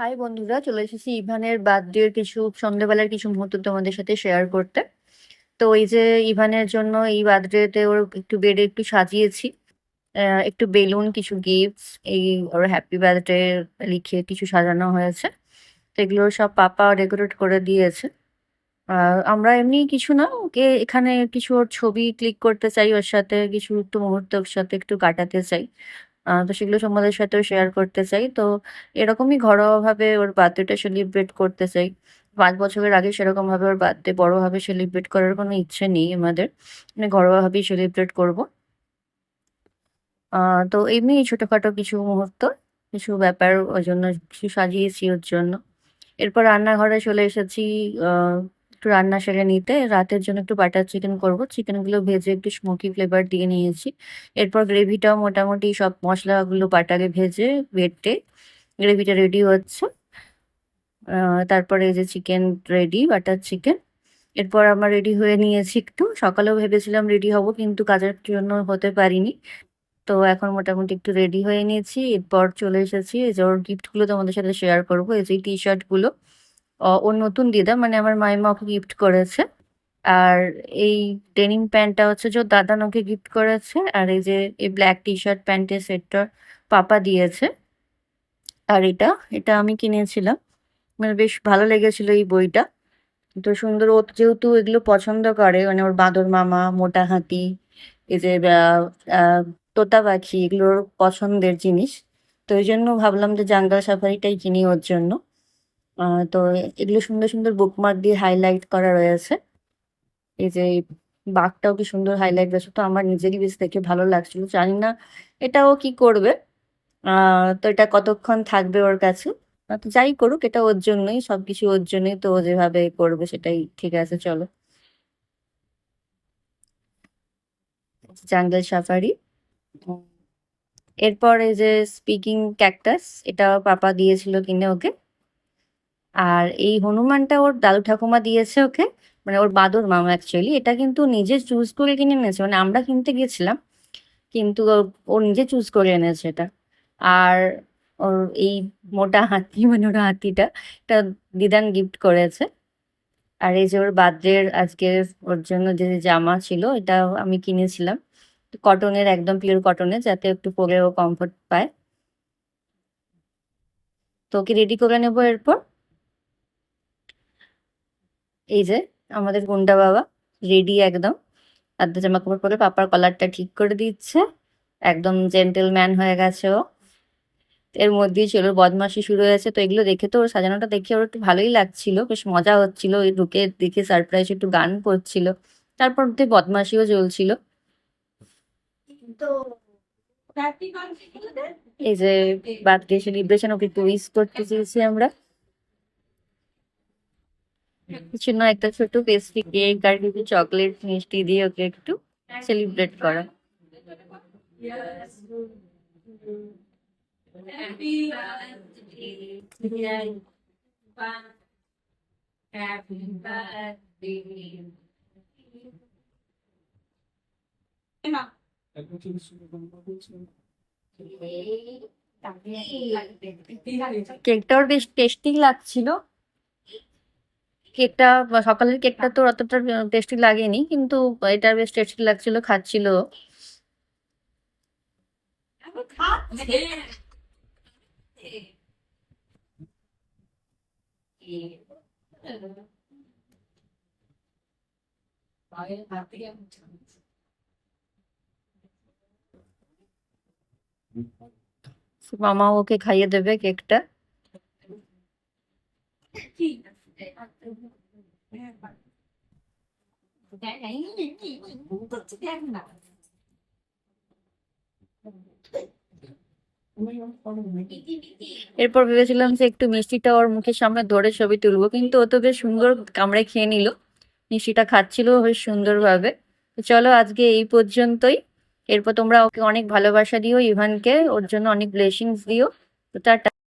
High বন্ধুরা, চলে এসেছি ইভানের বার্থডের কিছু সন্ধ্যাবেলার কিছু মুহূর্ত তোমাদের সাথে শেয়ার করতে। তো এই যে ইভানের জন্য এই বার্থডেতে ওর একটু বেডে একটু সাজিয়েছি, একটু বেলুন, কিছু গিফটস, এই ওর হ্যাপি বার্থডে লিখে কিছু সাজানো হয়েছে। তো এগুলো সব পাপা ডেকোরেট করে দিয়েছে। আমরা এমনি কিছু না, ওকে এখানে কিছু ওর ছবি ক্লিক করতে চাই, ওর সাথে কিছু একটু মুহূর্ত ওর সাথে একটু কাটাতে চাই। তো সেগুলো তোমাদের সাথেও শেয়ার করতে চাই। তো এরকমই ঘরোয়াভাবে ওর বার্থডেটা সেলিব্রেট করতে চাই। 5 বছরের আগে সেরকম ভাবে ওর বার্থডে বড়ভাবে সেলিব্রেট করার কোনো ইচ্ছে নেই আমাদের, মানে ঘরোয়াভাবেই সেলিব্রেট করব। তো এমনি ছোটখাটো কিছু মুহূর্ত, কিছু ব্যাপার ওর জন্য কিছু সাজিয়েছি ওর জন্য। এরপর রান্নাঘরে চলে এসেছি, একটু রান্না সেরে নিতে। রাতের জন্য একটু বাটার চিকেন করব, চিকেনগুলো ভেজে একটু স্মোকি ফ্লেভার দিয়ে নিয়েছি। এরপর গ্রেভিটাও মোটামুটি সব মশলাগুলো বাটারে ভেজে বেটে গ্রেভিটা রেডি হচ্ছে। তারপরে এই যে চিকেন রেডি, বাটার চিকেন। এরপর আমার রেডি হয়ে নিয়েছি, একটু সকালেও ভেবেছিলাম রেডি হব কিন্তু কাজের জন্য হতে পারিনি। তো এখন মোটামুটি একটু রেডি হয়ে নিয়েছি। এরপর চলে এসেছি, এই যে ওর গিফটগুলো তোমাদের সাথে শেয়ার করবো। এই যে টি শার্ট গুলো ওর নতুন দিদা, মানে আমার মাইমা ওকে গিফট করেছে। আর এই ডেনিম প্যান্টটা হচ্ছে যে ওর দাদা ওকে গিফট করেছে। আর এই যে এই ব্ল্যাক টি শার্ট প্যান্টের সেটটা পাপা দিয়েছে। আর এটা এটা আমি কিনেছিলাম, মানে বেশ ভালো লেগেছিল এই বইটা। তো সুন্দর, ও যেহেতু এগুলো পছন্দ করে, মানে ওর বাঁদর মামা, মোটা হাতি, এই যে আহ, তোতা পাখি, এগুলোর পছন্দের জিনিস। তো এই জন্য ভাবলাম যে জাঙ্গল সাফারিটাই কিনি ওর জন্য। তো এগুলো সুন্দর সুন্দর বুকমার্ক দিয়ে হাইলাইট করা রয়েছে। এই যে বাঘটাও কি সুন্দর হাইলাইট রয়েছে, তো আমার নিজেরই বেশ দেখে ভালো লাগছিল। জানি না এটা ও কি করবে, তো এটা কতক্ষণ থাকবে ওর কাছে। তো যাই করুক, এটা ওর জন্যই, সবকিছু ওর জন্যই, তো ও যেভাবে করবে সেটাই ঠিক আছে, চলো। Jungle safari. এরপর এই যে স্পিকিং ক্যাকটাস, এটা পাপা দিয়েছিল কিনে ওকে। আর এই হনুমানটা ওর দাদু ঠাকুমা দিয়েছে ওকে, মানে ওর বাঁদর মামা অ্যাকচুয়ালি। এটা কিন্তু নিজে চুজ করে কিনে এনেছে, মানে আমরা কিনতে গেছিলাম কিন্তু ও নিজে চুজ করে এনেছে এটা। আর ওর এই মোটা হাতি, মানে ওর হাতিটা, এটা দিদান গিফট করেছে। আর এই যে ওর বার্থডের আজকে ওর জন্য যে জামা ছিল, এটা আমি কিনেছিলাম কটনের, একদম পিওর কটনের, যাতে একটু পরেও কমফোর্ট পায়। তো ওকে রেডি করে নেবো এরপর। এই যে আমাদের গুন্ডা বাবা রেডি একদম, আদ্য জামা কাপড় পরে পাপার কলারটা ঠিক করে দিচ্ছে। একদম জেন্টেলম্যান হয়ে গেছে ও। এর মধ্যেই ছিল ওর বদমাশি শুরু হয়েছে। তো এগুলো দেখে, তো ওর সাজানোটা দেখে ওর একটু ভালোই লাগছিল, বেশ মজা হচ্ছিল। ওই ঢুকে দেখে সারপ্রাইজ একটু গান করছিল, তারপর তো বদমাশিও চলছিল। এই যে বার্থডে সেলিব্রেশন, ওকে একটু উইশ করতে চেয়েছি আমরা। কিছু না, একটা ছোট পেস্ট্রি কেক আর কিছু চকলেট মিষ্টি দিয়ে ওকে একটু সেলিব্রেট করা। কেকটাও বেশ টেস্টি লাগছিল। কেকটা সকালের কেকটা তো অতটা টেস্টি লাগেনি, কিন্তু এটা বেশ টেস্টি লাগছিল, খাচ্ছিল ও। মামা ওকে খাইয়ে দেবে কেকটা। এরপর ভেবেছিলাম যে একটু মিষ্টিটা ওর মুখের সামনে ধরে ছবি তুলবো, কিন্তু ও তো বেশ সুন্দর কামড়ে খেয়ে নিল, মিষ্টিটা খাচ্ছিল বেশ সুন্দরভাবে। তো চলো আজকে এই পর্যন্তই। এরপর তোমরা ওকে অনেক ভালোবাসা দিও, ইভানকে, ওর জন্য অনেক ব্লেসিংস দিও। তো টাটা।